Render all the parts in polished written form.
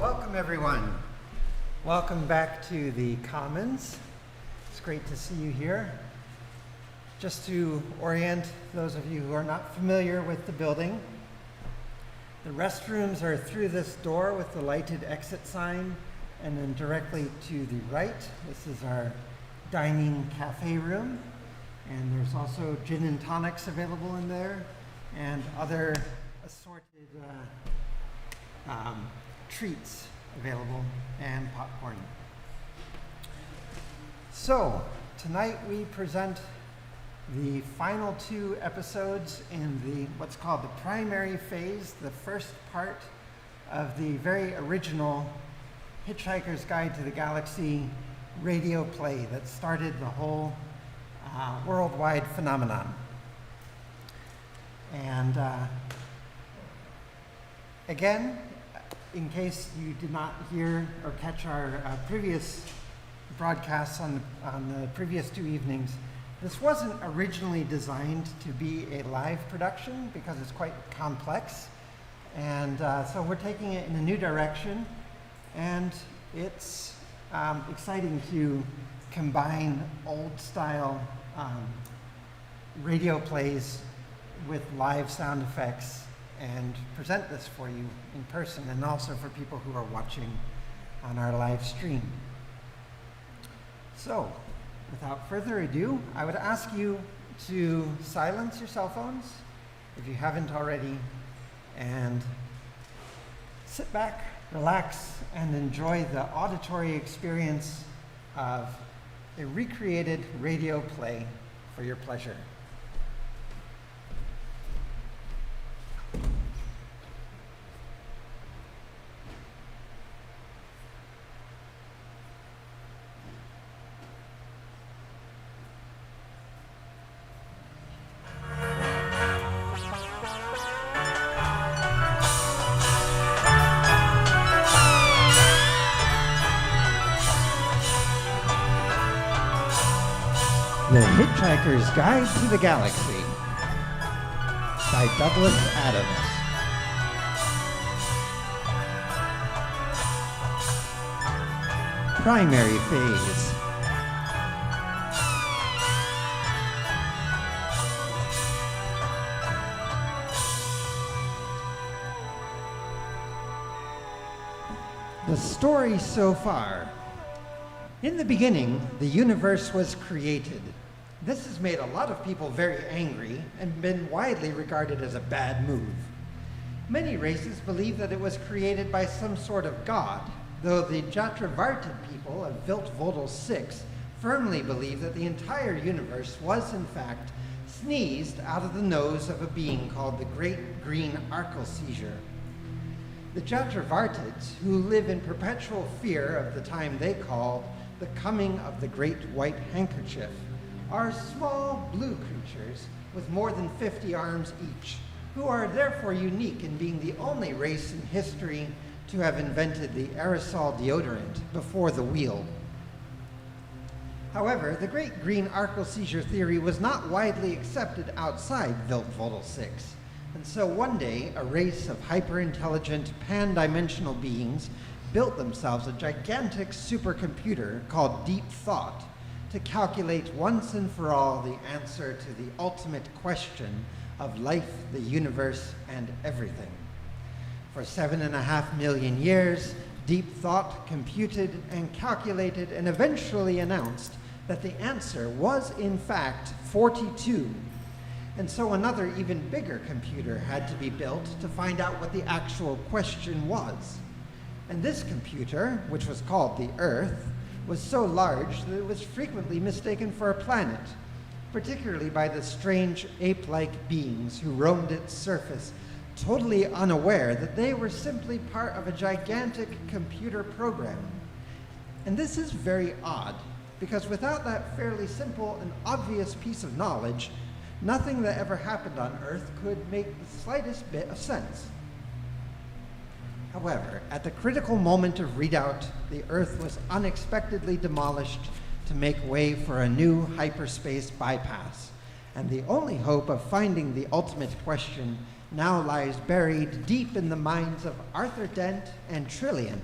Welcome everyone. Welcome back to the Commons. It's great to see you here. Just to orient those of you who are not familiar with the building, the restrooms are through this door with the lighted exit sign, and then directly to the right, this is our dining cafe room, and there's also gin and tonics available in there, and other assorted treats available, and popcorn. So tonight we present the final two episodes in the what's called the primary phase, the first part of the very original Hitchhiker's Guide to the Galaxy radio play that started the whole worldwide phenomenon. And again, in case you did not hear or catch our previous broadcasts on the previous two evenings, this wasn't originally designed to be a live production because it's quite complex. And so we're taking it in a new direction, and it's exciting to combine old style radio plays with live sound effects and present this for you in person, and also for people who are watching on our live stream. So, without further ado, I would ask you to silence your cell phones, if you haven't already, and sit back, relax, and enjoy the auditory experience of a recreated radio play for your pleasure. The Hitchhiker's Guide to the Galaxy by Douglas Adams. Primary phase. The story so far. In the beginning, the universe was created. This has made a lot of people very angry and been widely regarded as a bad move. Many races believe that it was created by some sort of god, though the Jatravartid people of Viltvodal 6 firmly believe that the entire universe was in fact sneezed out of the nose of a being called the Great Green Arkelseizure. The Jatravartids, who live in perpetual fear of the time they call the coming of the Great White Handkerchief, are small blue creatures with more than 50 arms each, who are therefore unique in being the only race in history to have invented the aerosol deodorant before the wheel. However, the Great Green Arkelseizure theory was not widely accepted outside Viltvodal 6, and so one day a race of hyper-intelligent, pan-dimensional beings built themselves a gigantic supercomputer called Deep Thought to calculate once and for all the answer to the ultimate question of life, the universe, and everything. For 7.5 million years, Deep Thought computed and calculated and eventually announced that the answer was in fact 42. And so another even bigger computer had to be built to find out what the actual question was. And this computer, which was called the Earth, was so large that it was frequently mistaken for a planet, particularly by the strange ape-like beings who roamed its surface, totally unaware that they were simply part of a gigantic computer program. And this is very odd, because without that fairly simple and obvious piece of knowledge, nothing that ever happened on Earth could make the slightest bit of sense. However, at the critical moment of readout, the Earth was unexpectedly demolished to make way for a new hyperspace bypass, and the only hope of finding the ultimate question now lies buried deep in the minds of Arthur Dent and Trillian,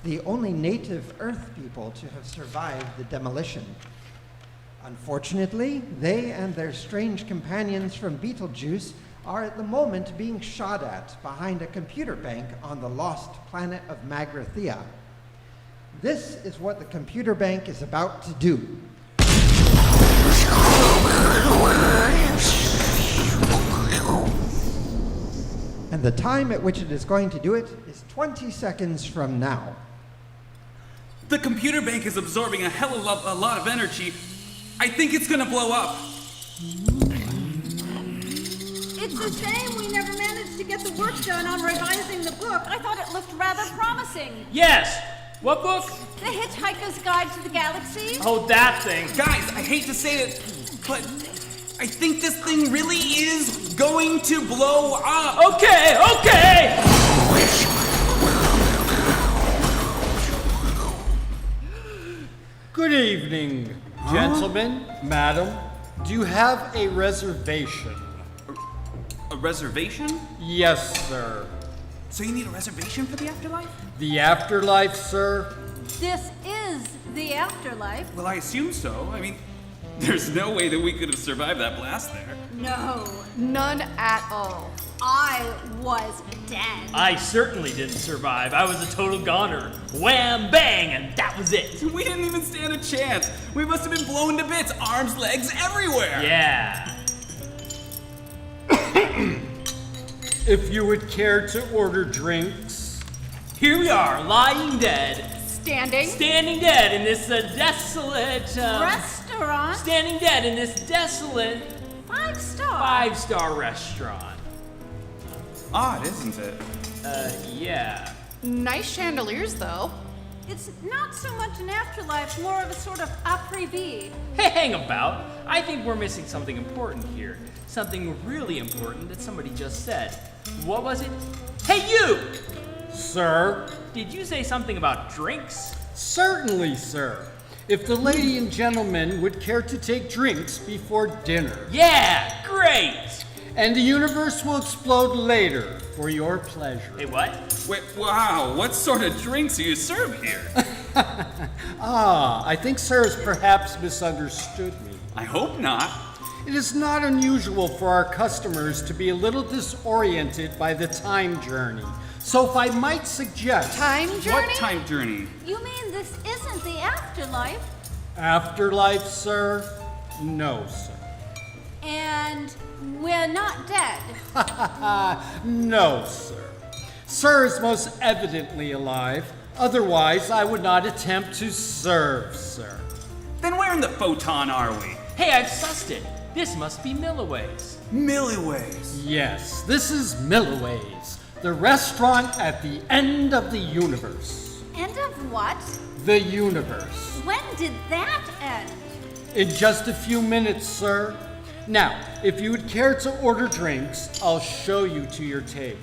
the only native Earth people to have survived the demolition. Unfortunately, they and their strange companions from Beetlejuice are at the moment being shot at behind a computer bank on the lost planet of Magrathea. This is what the computer bank is about to do. And the time at which it is going to do it is 20 seconds from now. The computer bank is absorbing a hell of a lot of energy. I think it's gonna blow up. It's a shame we never managed to get the work done on revising the book. I thought it looked rather promising. Yes! What book? The Hitchhiker's Guide to the Galaxy? Oh, that thing. Guys, I hate to say it, but I think this thing really is going to blow up. Okay, okay! Good evening, gentlemen, madam. Do you have a reservation? A reservation? Yes, sir. So you need a reservation for the afterlife? The afterlife, sir? This is the afterlife. Well, I assume so. I mean, there's no way that we could have survived that blast there. No, None at all. I was dead. I certainly didn't survive. I was a total goner. Wham, bang, and that was it. We didn't even stand a chance. We must have been blown to bits, arms, legs, everywhere. Yeah. If you would care to order drinks. Here we are, lying dead. Standing. Standing dead in this desolate... Restaurant? Standing dead in this desolate 5-star. 5-star restaurant. Odd, isn't it? Yeah. Nice chandeliers, though. It's not so much an afterlife, more of a sort of après- vie. Hey, hang about. I think we're missing something important here. Something really important that somebody just said. What was it? Hey, you! Sir? Did you say something about drinks? Certainly, sir. If the lady and gentleman would care to take drinks before dinner. Yeah, great! And the universe will explode later for your pleasure. Hey, what? Wait, wow, what sort of drinks do you serve here? I think sir has perhaps misunderstood me. I hope not. It is not unusual for our customers to be a little disoriented by the time journey. So if I might suggest... Time journey? What time journey? You mean this isn't the afterlife? Afterlife, sir? No, sir. And we're not dead. No, sir. Sir is most evidently alive. Otherwise, I would not attempt to serve, sir. Then where in the photon are we? Hey, I've sussed it. This must be Milliways. Milliways. Yes, this is Milliways, the restaurant at the end of the universe. End of what? The universe. When did that end? In just a few minutes, sir. Now, if you would care to order drinks, I'll show you to your table.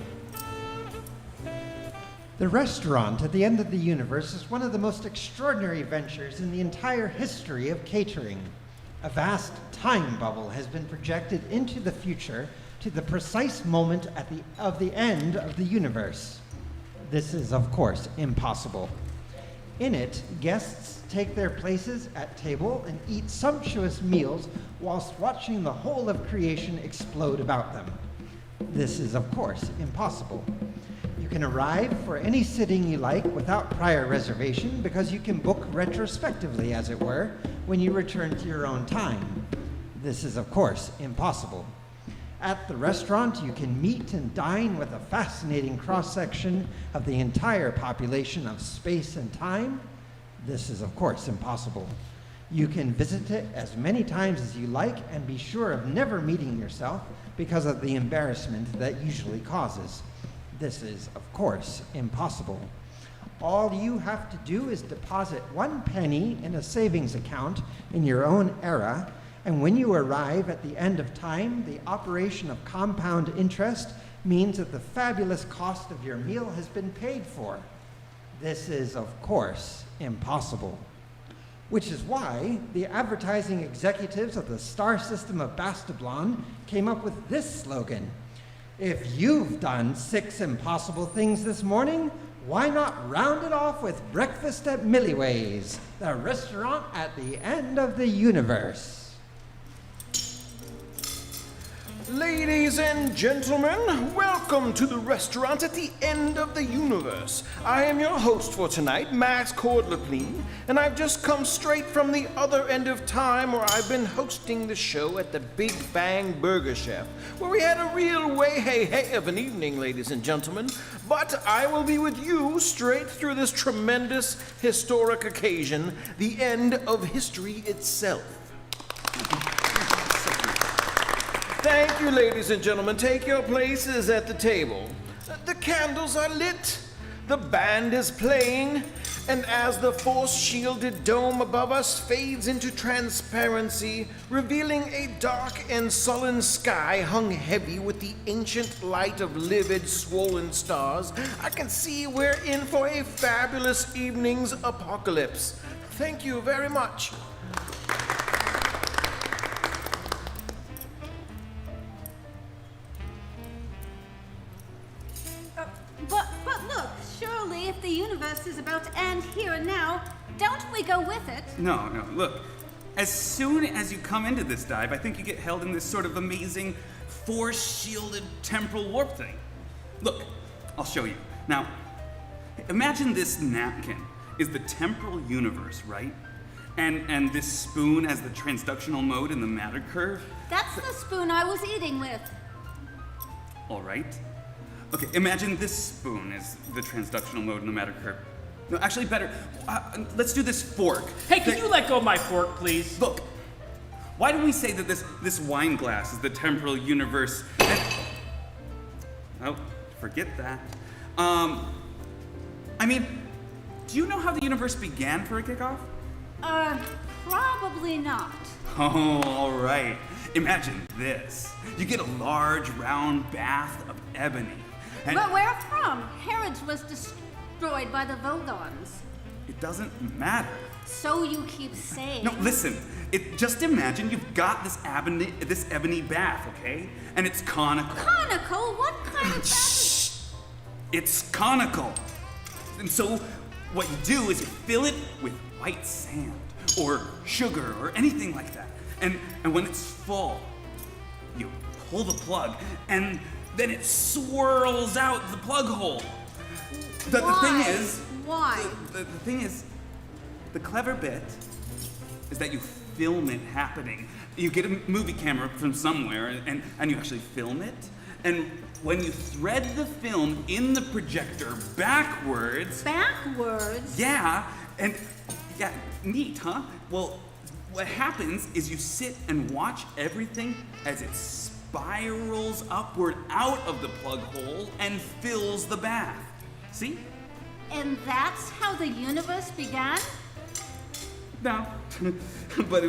The restaurant at the end of the universe is one of the most extraordinary ventures in the entire history of catering. A vast time bubble has been projected into the future to the precise moment of the end of the universe. This is, of course, impossible. In it, guests take their places at table and eat sumptuous meals whilst watching the whole of creation explode about them. This is, of course, impossible. You can arrive for any sitting you like without prior reservation because you can book retrospectively, as it were, when you return to your own time. This is, of course, impossible. At the restaurant, you can meet and dine with a fascinating cross-section of the entire population of space and time. This is, of course, impossible. You can visit it as many times as you like and be sure of never meeting yourself because of the embarrassment that usually causes. This is, of course, impossible. All you have to do is deposit 1 penny in a savings account in your own era, and when you arrive at the end of time, the operation of compound interest means that the fabulous cost of your meal has been paid for. This is, of course, impossible. Which is why the advertising executives of the star system of Bastablon came up with this slogan: If you've done 6 impossible things this morning, why not round it off with breakfast at Milliway's, the restaurant at the end of the universe? Ladies and gentlemen, welcome to the restaurant at the end of the universe. I am your host for tonight, Max Cordlepine, and I've just come straight from the other end of time where I've been hosting the show at the Big Bang Burger Chef, where we had a real way-hey-hey of an evening, ladies and gentlemen. But I will be with you straight through this tremendous historic occasion, the end of history itself. Thank you, ladies and gentlemen. Take your places at the table. The candles are lit, the band is playing, and as the force-shielded dome above us fades into transparency, revealing a dark and sullen sky hung heavy with the ancient light of livid, swollen stars, I can see we're in for a fabulous evening's apocalypse. Thank you very much. But look, surely if the universe is about to end here and now, don't we go with it? No, look. As soon as you come into this dive, I think you get held in this sort of amazing force-shielded temporal warp thing. Look, I'll show you. Now, imagine this napkin is the temporal universe, right? And this spoon as the transductional mode in the matter curve. That's the spoon I was eating with. All right. Okay, imagine this spoon is the transductional mode in the matter curve. No, actually better, let's do this fork. Hey, can you let go of my fork, please? Look, why do we say that this wine glass is the temporal universe? Oh, forget that. I mean, do you know how the universe began for a kickoff? Probably not. Oh, all right. Imagine this. You get a large, round bath of ebony. But where from? Herod's was destroyed by the Vogons. It doesn't matter. So you keep saying. No, listen. Just imagine you've got this ebony bath, okay? And it's conical. Conical? What kind of bath? It's conical. And so what you do is you fill it with white sand or sugar or anything like that. And when it's full, you pull the plug and then it swirls out the plug hole. The thing is... Why? The thing is, the clever bit is that you film it happening. You get a movie camera from somewhere and you actually film it. And when you thread the film in the projector backwards... Backwards? Yeah, and... Yeah, neat, huh? Well, what happens is you sit and watch everything as it spirals upward out of the plug hole and fills the bath. See? And that's how the universe began? No, but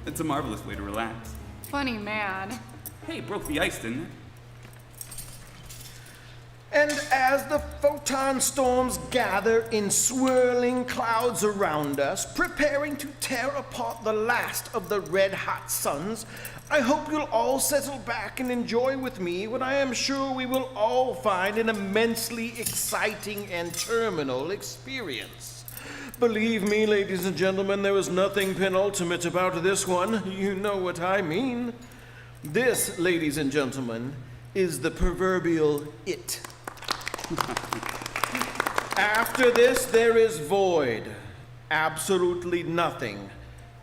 it's a marvelous way to relax. Funny man. Hey, it broke the ice, didn't it? And as the photon storms gather in swirling clouds around us, preparing to tear apart the last of the red-hot suns, I hope you'll all settle back and enjoy with me what I am sure we will all find an immensely exciting and terminal experience. Believe me, ladies and gentlemen, there is nothing penultimate about this one. You know what I mean. This, ladies and gentlemen, is the proverbial it. After this, there is void. Absolutely nothing.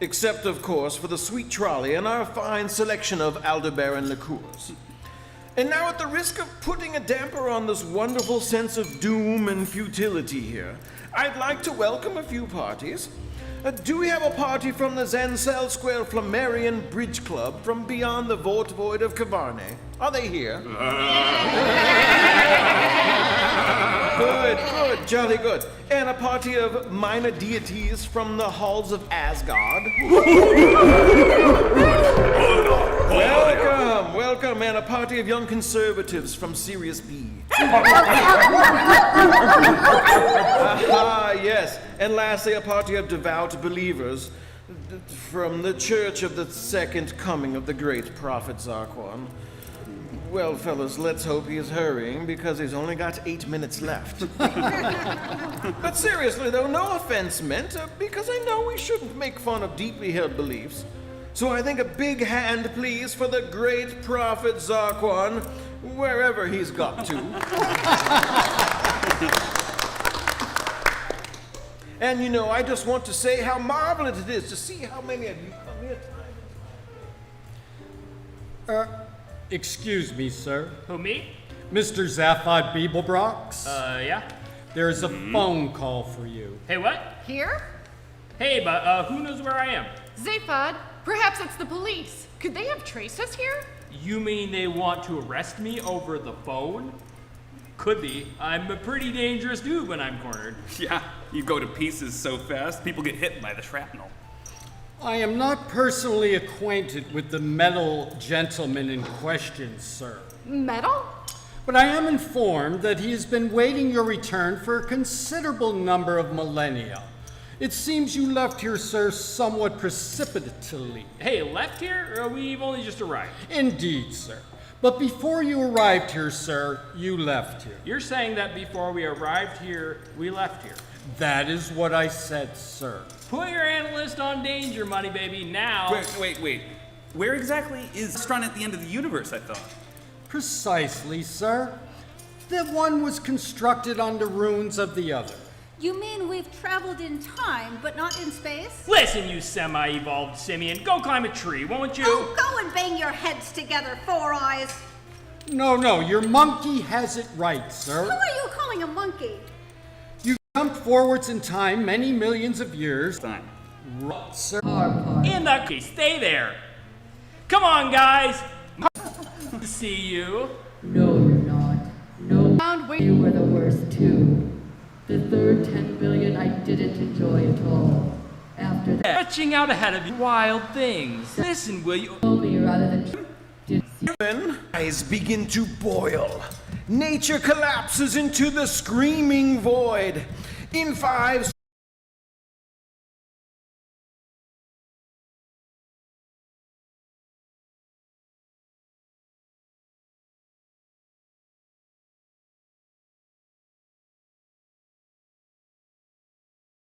Except, of course, for the sweet trolley and our fine selection of Aldebaran liqueurs. And now, at the risk of putting a damper on this wonderful sense of doom and futility here, I'd like to welcome a few parties. Do we have a party from the Zancel Square Flammarian Bridge Club from beyond the Vort Void of Cavarne? Are they here? Good, jolly good. And a party of minor deities from the halls of Asgard. Welcome, and a party of young conservatives from Sirius B. Yes, and lastly, a party of devout believers from the Church of the Second Coming of the Great Prophet Zarquan. Well, fellas, let's hope he is hurrying because he's only got 8 minutes left. But seriously, though, no offense meant, because I know we shouldn't make fun of deeply held beliefs. So I think a big hand, please, for the great prophet Zaphod, wherever he's got to. And you know, I just want to say how marvelous it is to see how many of you come here tonight. Excuse me, sir. Who, me? Mr. Zaphod Beeblebrox? Yeah? There's a phone call for you. Hey, what? Here? Hey, but who knows where I am? Zaphod, perhaps it's the police. Could they have traced us here? You mean they want to arrest me over the phone? Could be. I'm a pretty dangerous dude when I'm cornered. Yeah, you go to pieces so fast, people get hit by the shrapnel. I am not personally acquainted with the metal gentleman in question, sir. Metal? But I am informed that he has been waiting your return for a considerable number of millennia. It seems you left here, sir, somewhat precipitately. Hey, left here? We've only just arrived. Indeed, sir. But before you arrived here, sir, you left here. You're saying that before we arrived here, we left here. That is what I said, sir. Put your analyst on danger, money baby, now. Wait. Where exactly is the restaurant at the end of the universe, I thought? Precisely, sir. The one was constructed on the ruins of the other. You mean we've traveled in time, but not in space? Listen, you semi-evolved simian, go climb a tree, won't you? Oh, go and bang your heads together, Four Eyes. No, your monkey has it right, sir. Who are you calling a monkey? You jumped forwards in time many millions of years. Fine. Right, sir. In that case, stay there. Come on, guys. To see you. No, you're not. No, you were the worst too. The third 10 billion I didn't enjoy at all. After that, Stretching out ahead of you, wild things. Listen, will you? me rather than did see. Then eyes begin to boil. Nature collapses into the screaming void. In 5